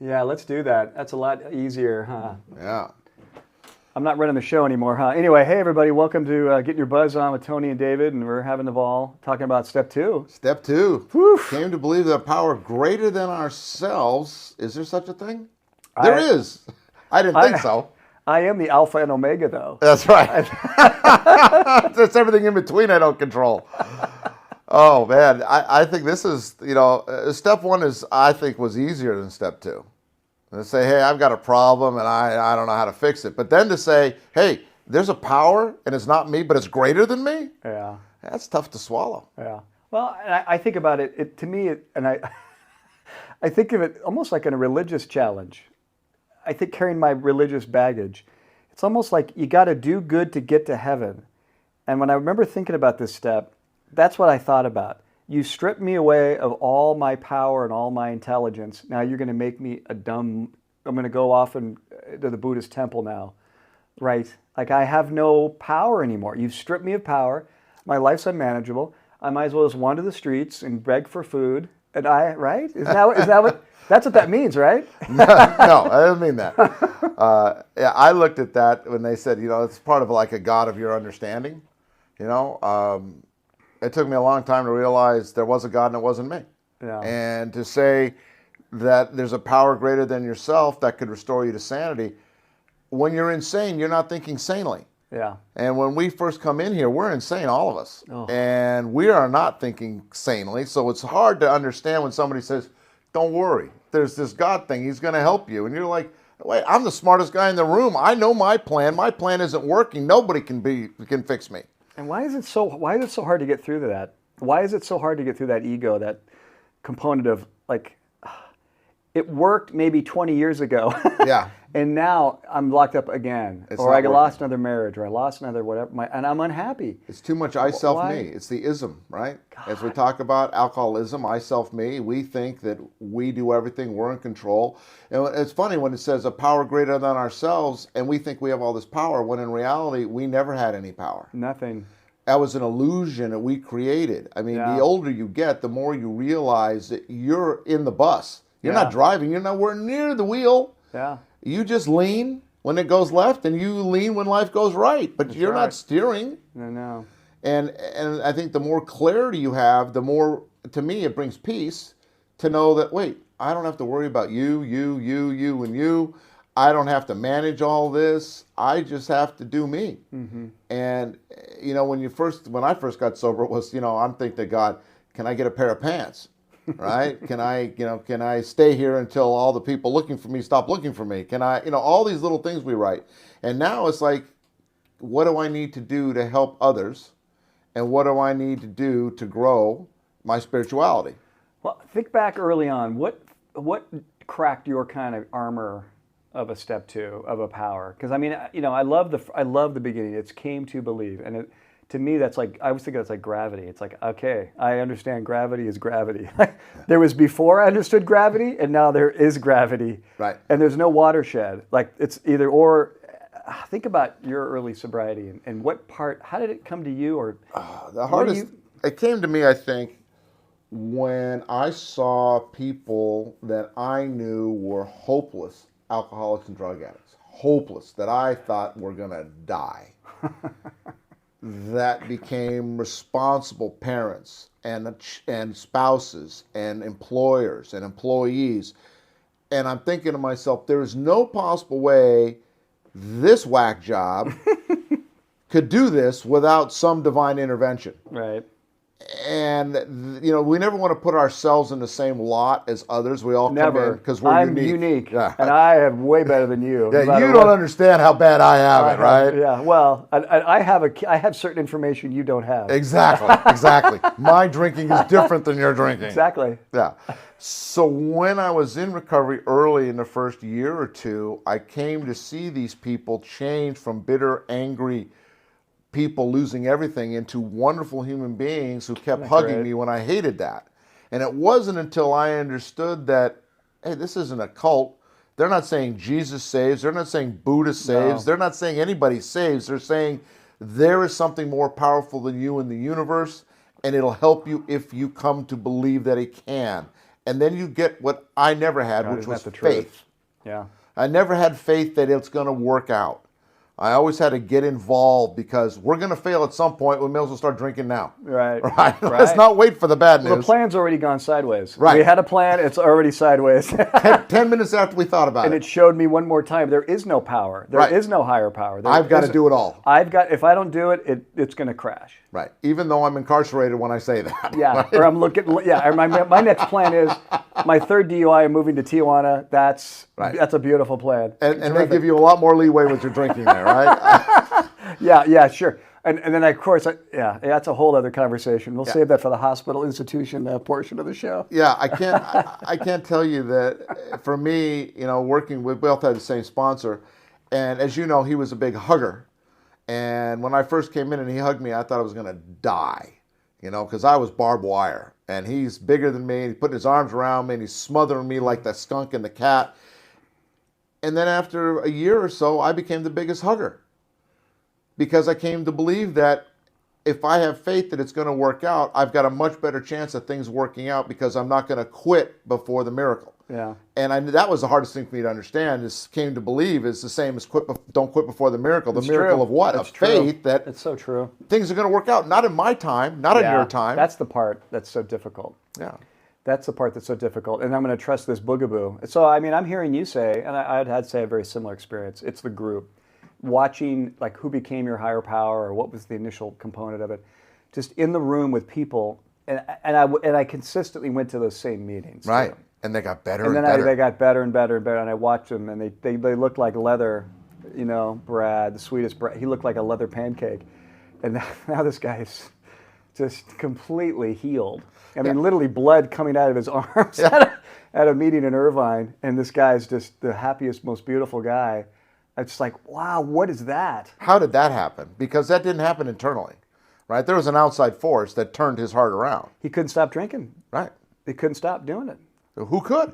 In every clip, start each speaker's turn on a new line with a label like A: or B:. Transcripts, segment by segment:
A: Yeah, let's do that. That's a lot easier, huh?
B: Yeah.
A: I'm not running the show anymore, huh? Anyway, hey everybody, welcome to Getting Your Buzz On with Tony and David, and we're having the ball talking about step 2.
B: Step 2.
A: Whew.
B: Came to believe that power greater than ourselves. Is there such a thing?
A: I-
B: There is. I didn't think so.
A: I am the alpha and omega, though.
B: That's right. That's everything in between I don't control. Oh, man. I think this is, step 1 is, I think, was easier than step 2. And to say, hey, I've got a problem and I don't know how to fix it. But then to say, hey, there's a power and it's not me, but it's greater than me.
A: Yeah,
B: That's tough to swallow.
A: yeah. Well, and I think about it. To me, I think of it almost like in a religious challenge. I think carrying my religious baggage, it's almost like you got to do good to get to heaven. And when I remember thinking about this step, that's what I thought about. You strip me away of all my power and all my intelligence. Now you're going to make me I'm going to go off to the Buddhist temple now, right? Like I have no power anymore. You've stripped me of power. My life's unmanageable. I might as well just wander the streets and beg for food. And right? Is that what, that's what that means, right?
B: No, I didn't mean that. Yeah, I looked at that when they said, it's part of like a God of your understanding. It took me a long time to realize there was a God and it wasn't me.
A: Yeah.
B: And to say that there's a power greater than yourself that could restore you to sanity, when you're insane, you're not thinking sanely.
A: Yeah.
B: And when we first come in here, we're insane, all of us.
A: Oh.
B: And we are not thinking sanely. So it's hard to understand when somebody says, don't worry, there's this God thing, he's going to help you. And you're like, wait, I'm the smartest guy in the room. I know my plan. My plan isn't working. Nobody can fix me.
A: And why is it so hard to get through to that? Why is it so hard to get through that ego, that component of like, it worked maybe 20 years ago.
B: Yeah.
A: And now I'm locked up again.
B: It's
A: or
B: not
A: I
B: working.
A: lost another marriage, or I lost another whatever, and I'm unhappy.
B: It's too much I, self,
A: Why?
B: me. It's the ism, right? As we talk about alcoholism, I, self, me, we think that we do everything, we're in control. And it's funny when it says a power greater than ourselves, and we think we have all this power, when in reality, we never had any power.
A: Nothing.
B: That was an illusion that we created. I mean,
A: Yeah.
B: The older you get, the more you realize that you're in the bus. You're
A: Yeah.
B: not driving. You're nowhere near the wheel.
A: Yeah.
B: You just lean when it goes left, and you lean when life goes right. But you're
A: right.
B: not steering.
A: No.
B: And I think the more clarity you have, the more, to me, it brings peace to know that, wait, I don't have to worry about you, and you. I don't have to manage all this. I just have to do me.
A: Mm-hmm.
B: And, when I first got sober, it was, I'm thinking to God, can I get a pair of pants? Right? Can I stay here until all the people looking for me stop looking for me? Can I, all these little things we write. And now it's like, what do I need to do to help others? And what do I need to do to grow my spirituality?
A: Well, think back early on. What cracked your kind of armor of a step 2 of a power? Because I mean, I love the beginning. It's came to believe, and to me, that's like, I always think that's like gravity. It's like, okay, I understand gravity is gravity. There was before I understood gravity, and now there is gravity.
B: Right.
A: And there's no watershed. Like it's either or. Think about your early sobriety and what part. How did it come to you? Or
B: The hardest, it came to me, I think, when I saw people that I knew were hopeless alcoholics and drug addicts, hopeless, that I thought were going to die, that became responsible parents and spouses and employers and employees. And I'm thinking to myself, there is no possible way this whack job could do this without some divine intervention.
A: right.
B: And, we never want to put ourselves in the same lot as others. We all come
A: Never.
B: in because we're
A: I'm
B: unique.
A: unique,
B: Yeah.
A: and I have way better than you.
B: Yeah,
A: no matter
B: you
A: what.
B: don't understand how bad I have it, right?
A: Yeah. Well, I have certain information you don't have.
B: Exactly. My drinking is different than your drinking.
A: Exactly.
B: Yeah. So when I was in recovery early in the first year or two, I came to see these people change from bitter, angry people losing everything into wonderful human beings who kept hugging me when I hated that. And it wasn't until I understood that, hey, this isn't a cult. They're not saying Jesus saves. They're not saying Buddha saves.
A: No.
B: They're not saying anybody saves. They're saying there is something more powerful than you in the universe, and it'll help you if you come to believe that it can. And then you get what I never had,
A: God,
B: which
A: isn't
B: was
A: that the truth?
B: faith.
A: Yeah.
B: I never had faith that it's going to work out. I always had to get involved because we're going to fail at some point. We may as well start drinking now.
A: Right.
B: Right? Let's not wait for the bad news.
A: The plan's already gone sideways.
B: Right.
A: We had a plan, it's already sideways.
B: 10 minutes after we thought about
A: And
B: it.
A: it showed me one more time there is no power. There is
B: Right.
A: no higher power.
B: I've got to do it all.
A: If I don't do it, it's going to crash.
B: Right. Even though I'm incarcerated when I say that.
A: Yeah.
B: Right?
A: Or I'm looking. Yeah. Or my next plan is my third DUI. I'm moving to Tijuana. That's a beautiful plan.
B: And they give you a lot more leeway with your drinking there, right?
A: Yeah. Sure. And then of course, that's a whole other conversation. We'll save that for the hospital institution portion of the show.
B: Yeah, I can't tell you that for me, working with, we both had the same sponsor, and as you know, he was a big hugger. And when I first came in and he hugged me, I thought I was going to die, because I was barbed wire. And he's bigger than me. And he's putting his arms around me and he's smothering me like the skunk and the cat. And then after a year or so, I became the biggest hugger. Because I came to believe that if I have faith that it's going to work out, I've got a much better chance of things working out because I'm not going to quit before the miracle.
A: Yeah.
B: And that was the hardest thing for me to understand. Is came to believe is the same as don't quit before the miracle. The miracle of what? Of faith that
A: it's so true.
B: Things are going to work out. Not in my time, not in your time.
A: That's the part that's so difficult.
B: Yeah.
A: That's the part that's so difficult. And I'm going to trust this boogaboo. So, I mean, I'm hearing you say, and I'd had to say a very similar experience. It's the group. Watching, like, who became your higher power or what was the initial component of it. Just in the room with people. And I consistently went to those same meetings.
B: Right.
A: Too.
B: And they got better
A: and
B: and
A: then
B: better.
A: They got better and better and better. And I watched them, and they looked like leather. Brad, the sweetest Brad. He looked like a leather pancake. And now this guy is just completely healed. I mean, literally blood coming out of his arms at a meeting in Irvine. And this guy's just the happiest, most beautiful guy. It's like, wow, what is that?
B: How did that happen? Because that didn't happen internally, right? There was an outside force that turned his heart around.
A: He couldn't stop drinking.
B: Right.
A: He couldn't stop doing it.
B: Who could?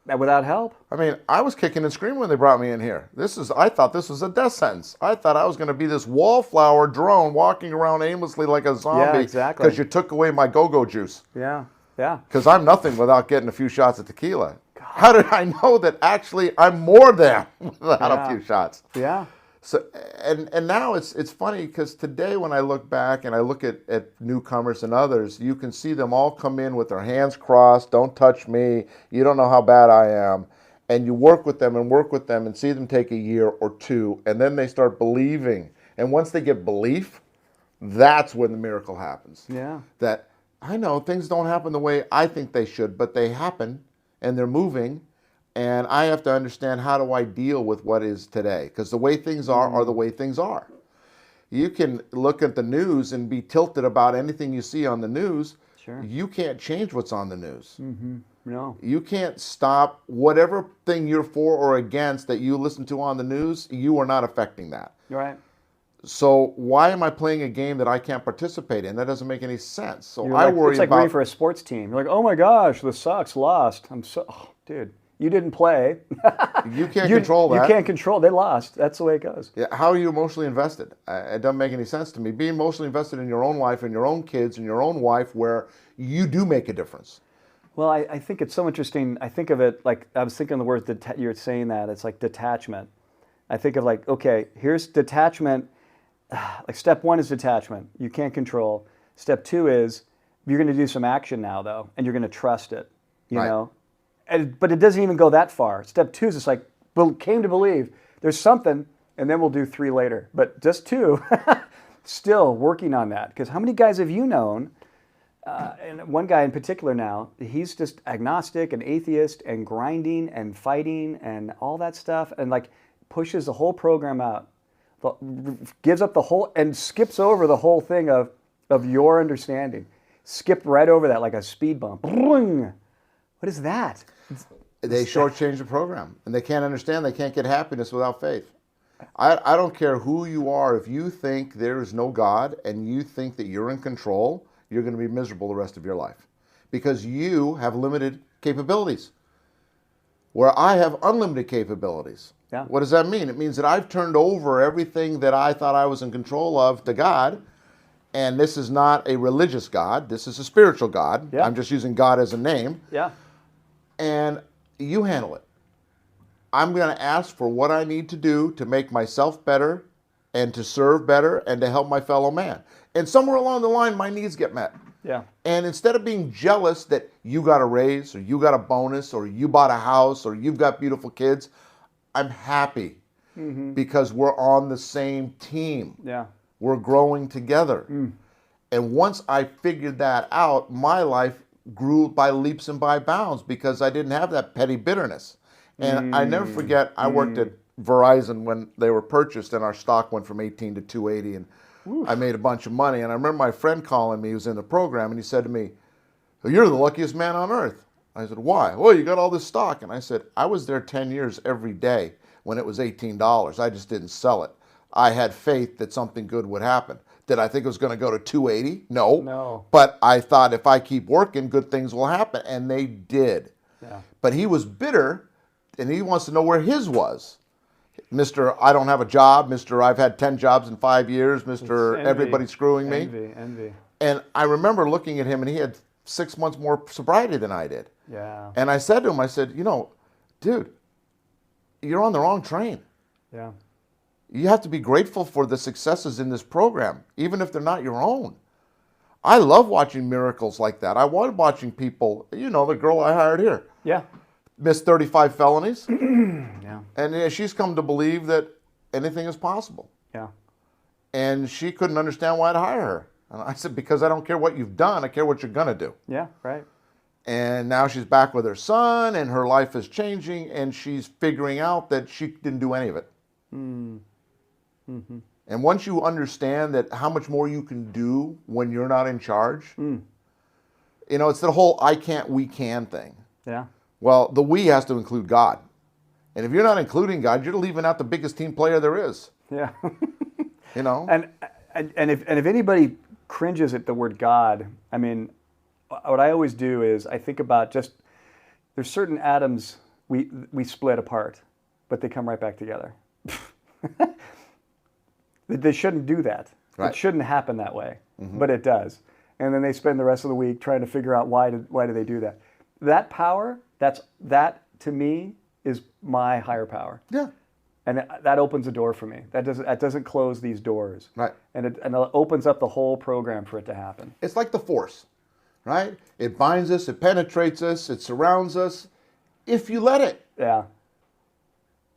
A: And without help.
B: I mean, I was kicking and screaming when they brought me in here. I thought this was a death sentence. I thought I was going to be this wallflower drone walking around aimlessly like a zombie.
A: Yeah, exactly.
B: Because you took away my go-go juice.
A: Yeah.
B: Because I'm nothing without getting a few shots of tequila. How did I know that actually I'm more than without a few shots?
A: Yeah.
B: So and now it's funny because today when I look back and I look at newcomers and others, you can see them all come in with their hands crossed, don't touch me, you don't know how bad I am. And you work with them and see them take a year or two, and then they start believing. And once they get belief, that's when the miracle happens.
A: Yeah.
B: That I know things don't happen the way I think they should, but they happen and they're moving. And I have to understand, how do I deal with what is today? Because the way things are the way things are. You can look at the news and be tilted about anything you see on the news.
A: Sure.
B: You can't change what's on the news.
A: Mm-hmm. No.
B: You can't stop whatever thing you're for or against that you listen to on the news. You are not affecting that.
A: Right.
B: So why am I playing a game that I can't participate in? That doesn't make any sense. So
A: You're
B: I
A: like,
B: worry
A: it's like
B: about
A: rooting for a sports team. You're like, oh my gosh, the Sox lost. Dude, you didn't play.
B: you can't control that.
A: You can't control. They lost. That's the way it goes.
B: Yeah, how are you emotionally invested? It doesn't make any sense to me. Be emotionally invested in your own life and your own kids and your own wife, where you do make a difference.
A: Well, I think it's so interesting. I think of it like, I was thinking the word, you're saying that, it's like detachment. I think of like, okay, here's detachment. Like step one is detachment. You can't control. Step two is you're going to do some action now, though, and you're going to trust it, you know? But it doesn't even go that far. Step two is just like, came to believe there's something, and then we'll do three later. But just two, still working on that. Because how many guys have you known, and one guy in particular now, he's just agnostic and atheist and grinding and fighting and all that stuff, and like pushes the whole program out, gives up the whole, and skips over the whole thing of your understanding. Skipped right over that like a speed bump. What is that?
B: They shortchange the program, and they can't understand. They can't get happiness without faith. I don't care who you are. If you think there is no God and you think that you're in control, you're going to be miserable the rest of your life, because you have limited capabilities, where I have unlimited capabilities.
A: Yeah.
B: What does that mean? It means that I've turned over everything that I thought I was in control of to God. And this is not a religious God. This is a spiritual God.
A: Yeah.
B: I'm just using God as a name.
A: Yeah.
B: and you handle it. I'm going to ask for what I need to do to make myself better and to serve better and to help my fellow man. And somewhere along the line, my needs get met.
A: Yeah.
B: And instead of being jealous that you got a raise or you got a bonus or you bought a house or you've got beautiful kids, I'm happy because we're on the same team.
A: Yeah.
B: We're growing together. And once I figured that out, my life grew by leaps and by bounds because I didn't have that petty bitterness. And I never forget, I worked at Verizon when they were purchased and our stock went from 18 to 280 and I made a bunch of money. And I remember my friend calling me, he was in the program, and he said to me, "You're the luckiest man on earth." I said, "Why?" "Well, you got all this stock." And I said, "I was there 10 years every day when it was $18. I just didn't sell it. I had faith that something good would happen. Did I think it was going to go to 280? No.
A: No.
B: But I thought if I keep working, good things will happen. And they did.
A: Yeah.
B: But he was bitter, and he wants to know where his was. Mr. I don't have a job. Mr. I've had 10 jobs in 5 years. Mr.
A: Envy.
B: Everybody's screwing me.
A: Envy.
B: And I remember looking at him, and he had 6 months more sobriety than I did.
A: Yeah.
B: And I said to him, I said, dude, you're on the wrong train.
A: Yeah.
B: You have to be grateful for the successes in this program, even if they're not your own. I love watching miracles like that. I love watching people, the girl I hired here,
A: Yeah.
B: missed 35 felonies.
A: Yeah.
B: And she's come to believe that anything is possible.
A: Yeah.
B: And she couldn't understand why I'd hire her. And I said, because I don't care what you've done, I care what you're going to do.
A: Yeah. Right.
B: And now she's back with her son, and her life is changing, and she's figuring out that she didn't do any of it. And once you understand that how much more you can do when you're not in charge, it's the whole I can't, we can thing.
A: Yeah.
B: Well, the we has to include God. And if you're not including God, you're leaving out the biggest team player there is.
A: Yeah.
B: And
A: if anybody cringes at the word God, I mean, what I always do is I think about there's certain atoms we split apart, but they come right back together. They shouldn't do that.
B: Right.
A: It shouldn't happen that way, but it does. And then they spend the rest of the week trying to figure out why do they do that. That power, that to me is my higher power.
B: yeah,
A: And that opens a door for me. That doesn't close these doors.
B: right.
A: And it opens up the whole program for it to happen.
B: It's like the force, right? It binds us, it penetrates us, it surrounds us, if you let it.
A: Yeah.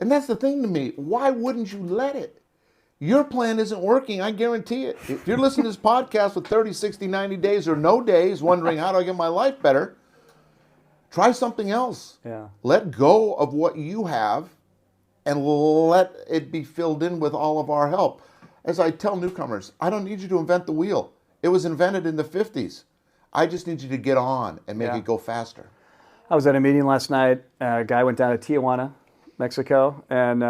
B: And that's the thing to me. Why wouldn't you let it? Your plan isn't working, I guarantee it. If you're listening to this podcast with 30, 60, 90 days or no days wondering how do I get my life better, try something else.
A: Yeah.
B: Let go of what you have and let it be filled in with all of our help. As I tell newcomers, I don't need you to invent the wheel. It was invented in the 50s. I just need you to get on and make
A: Yeah.
B: it go faster.
A: I was at a meeting last night. A guy went down to Tijuana, Mexico, and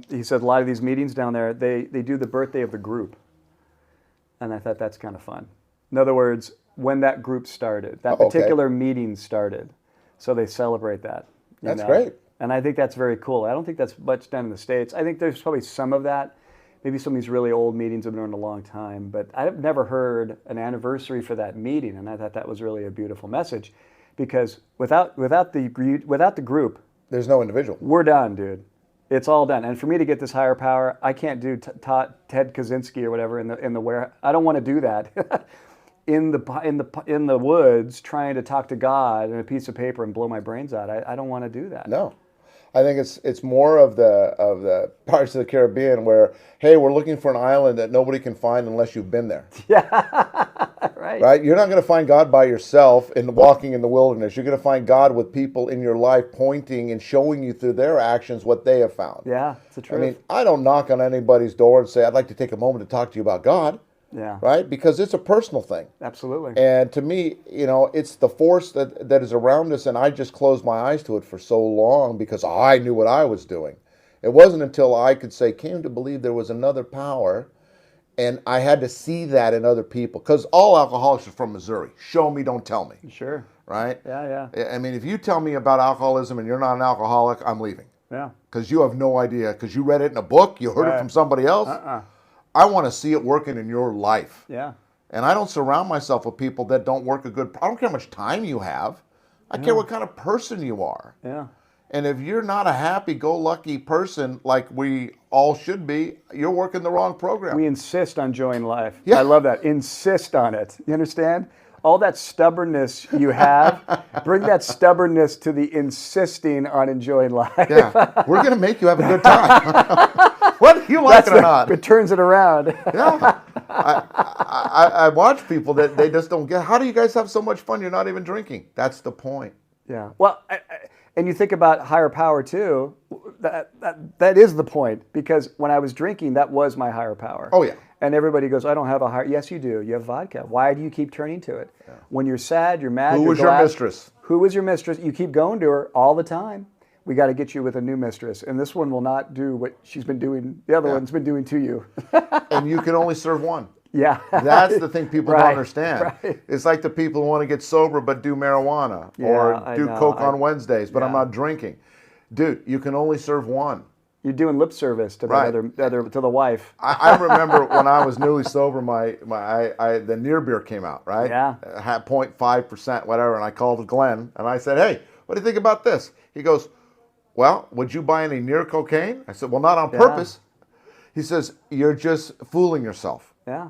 A: he said a lot of these meetings down there, they do the birthday of the group. And I thought that's kind of fun. In other words, when that group started, that
B: Okay.
A: particular meeting started. So they celebrate that.
B: That's great.
A: And I think that's very cool. I don't think that's much done in the States. I think there's probably some of that. Maybe some of these really old meetings have been around a long time, but I've never heard an anniversary for that meeting, and I thought that was really a beautiful message, because without the group,
B: There's no individual.
A: we're done, dude. It's all done. And for me to get this higher power, I can't do Ted Kaczynski or whatever in the where. I don't want to do that in the woods trying to talk to God on a piece of paper and blow my brains out. I don't want to do that.
B: No. I think it's more of the parts of the Caribbean where, hey, we're looking for an island that nobody can find unless you've been there.
A: Right.
B: Right? You're not going to find God by yourself in walking in the wilderness. You're going to find God with people in your life pointing and showing you through their actions what they have found.
A: Yeah, it's the
B: I
A: truth.
B: mean, I don't knock on anybody's door and say, I'd like to take a moment to talk to you about God.
A: Yeah.
B: Right? Because it's a personal thing.
A: Absolutely.
B: And to me, it's the force that is around us, and I just closed my eyes to it for so long because I knew what I was doing. It wasn't until I came to believe there was another power, and I had to see that in other people. Because all alcoholics are from Missouri. Show me, don't tell me.
A: Sure.
B: Right?
A: Yeah.
B: I mean, if you tell me about alcoholism and you're not an alcoholic, I'm leaving.
A: Yeah.
B: Because you have no idea. Because you read it in a book, you heard it from somebody else. I want to see it working in your life.
A: Yeah.
B: And I don't surround myself with people that don't work I don't care how much time you have. I care what kind of person you are.
A: Yeah.
B: And if you're not a happy-go-lucky person like we all should be, you're working the wrong program.
A: We insist on enjoying life.
B: Yeah.
A: I love that. Insist on it. You understand? All that stubbornness you have, bring that stubbornness to the insisting on enjoying life.
B: Yeah, we're going to make you have a good time. Whether you like it or not.
A: It turns it around.
B: Yeah. I watch people that they just don't get, how do you guys have so much fun? You're not even drinking. That's the point.
A: Yeah. Well, and you think about higher power too. That is the point, because when I was drinking, that was my higher power.
B: Oh, yeah.
A: And everybody goes, I don't have a higher. Yes, you do. You have vodka. Why do you keep turning to it? Yeah. When you're sad, you're mad.
B: Who
A: you're
B: was
A: glad.
B: your mistress?
A: Who was your mistress? You keep going to her all the time. We got to get you with a new mistress, and this one will not do what she's been doing. The other one's been doing to you.
B: And you can only serve one.
A: Yeah.
B: That's the thing people don't understand.
A: Right.
B: It's like the people who want to get sober but do marijuana or do coke on Wednesdays, but I'm not drinking. Dude, you can only serve one.
A: You're doing lip service to to the wife.
B: I remember when I was newly sober, the near beer came out, right?
A: Yeah.
B: It had 0.5%, whatever, and I called Glenn and I said, hey, what do you think about this? He goes, well, would you buy any near cocaine? I said, well, not on purpose. He says, you're just fooling yourself.
A: Yeah.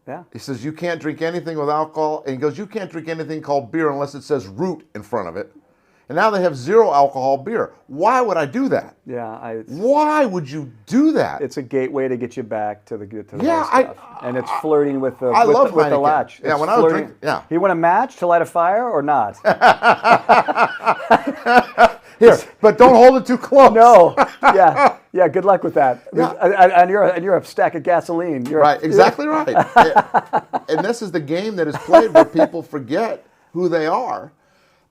A: Yeah.
B: He says, you can't drink anything with alcohol. And he goes, you can't drink anything called beer unless it says root in front of it. And now they have zero alcohol beer. Why would I do that?
A: Yeah.
B: Why would you do that?
A: It's a gateway to get you back to the good
B: Yeah,
A: stuff. And it's flirting with the
B: love
A: with the
B: Heineken.
A: latch.
B: Yeah,
A: It's
B: when I was drinking, yeah.
A: You want a match to light a fire or not?
B: Here, but don't hold it too close.
A: No. Yeah. Good luck with that. Yeah. And you're a stack of gasoline.
B: Right. Exactly right. And this is the game that is played where people forget who they are.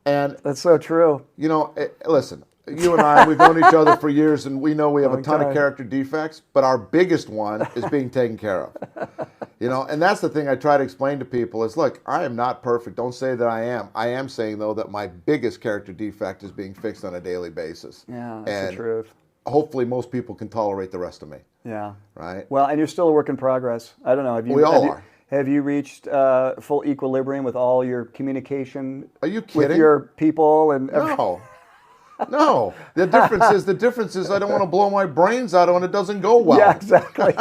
B: And
A: that's so true.
B: You know, listen, you and I, we've known each other for years, and we know we have a ton of character defects, but our biggest one is being taken care of. You know, and that's the thing I try to explain to people is, look, I am not perfect. Don't say that I am. I am saying, though, that my biggest character defect is being fixed on a daily basis.
A: Yeah, that's the truth.
B: Hopefully most people can tolerate the rest of me.
A: Yeah.
B: Right?
A: Well, and you're still a work in progress. I don't know.
B: We all are.
A: Have you reached full equilibrium with all your communication?
B: Are you kidding?
A: With your people and
B: no, no. The difference is I don't want to blow my brains out when it doesn't go well.
A: Yeah, exactly.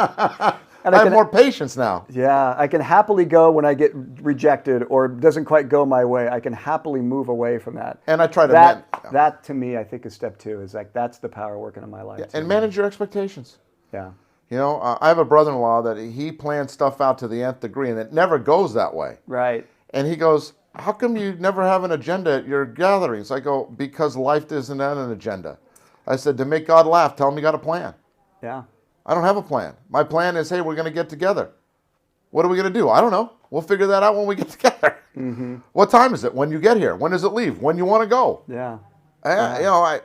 A: And
B: I have more patience now.
A: Yeah, I can happily go when I get rejected or it doesn't quite go my way. I can happily move away from that.
B: And I try to
A: that to me, I think is step 2. Is like that's the power working in my life.
B: Yeah, and manage your expectations.
A: Yeah.
B: You know, I have a brother-in-law that he plans stuff out to the nth degree, and it never goes that way.
A: Right.
B: And he goes, how come you never have an agenda at your gatherings? I go, because life isn't on an agenda. I said, to make God laugh, tell him you got a plan.
A: Yeah.
B: I don't have a plan. My plan is, hey, we're going to get together. What are we going to do? I don't know. We'll figure that out when we get together. Mm-hmm. What time is it? When you get here? When does it leave? When you want to go?
A: Yeah.
B: You know,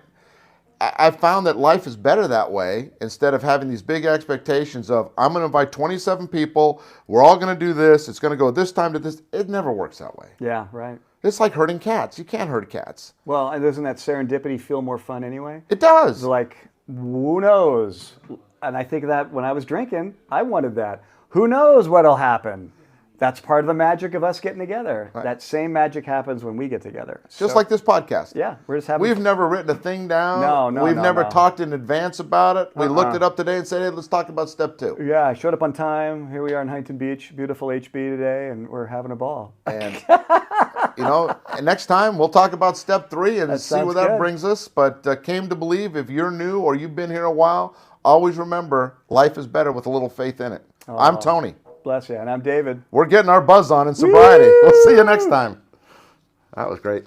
B: I found that life is better that way instead of having these big expectations of, I'm going to invite 27 people, we're all going to do this, it's going to go this time to this. It never works that way.
A: Yeah, right.
B: It's like herding cats. You can't herd cats.
A: Well, and doesn't that serendipity feel more fun anyway?
B: It does.
A: It's like, who knows? And I think that when I was drinking, I wanted that. Who knows what'll happen? That's part of the magic of us getting together. Right. That same magic happens when we get together.
B: Just like this podcast.
A: Yeah, we're just having.
B: We've never written a thing down.
A: No.
B: We've never talked in advance about it. We looked it up today and said, hey, let's talk about step 2.
A: Yeah, I showed up on time. Here we are in Huntington Beach, beautiful HB today, and we're having a ball.
B: And you know, next time we'll talk about step 3 and see where that brings us. But came to believe, if you're new or you've been here a while, always remember, life is better with a little faith in it. Oh. I'm Tony.
A: Bless you. And I'm David.
B: We're getting our buzz on in sobriety. Woo! We'll see you next time. That was great.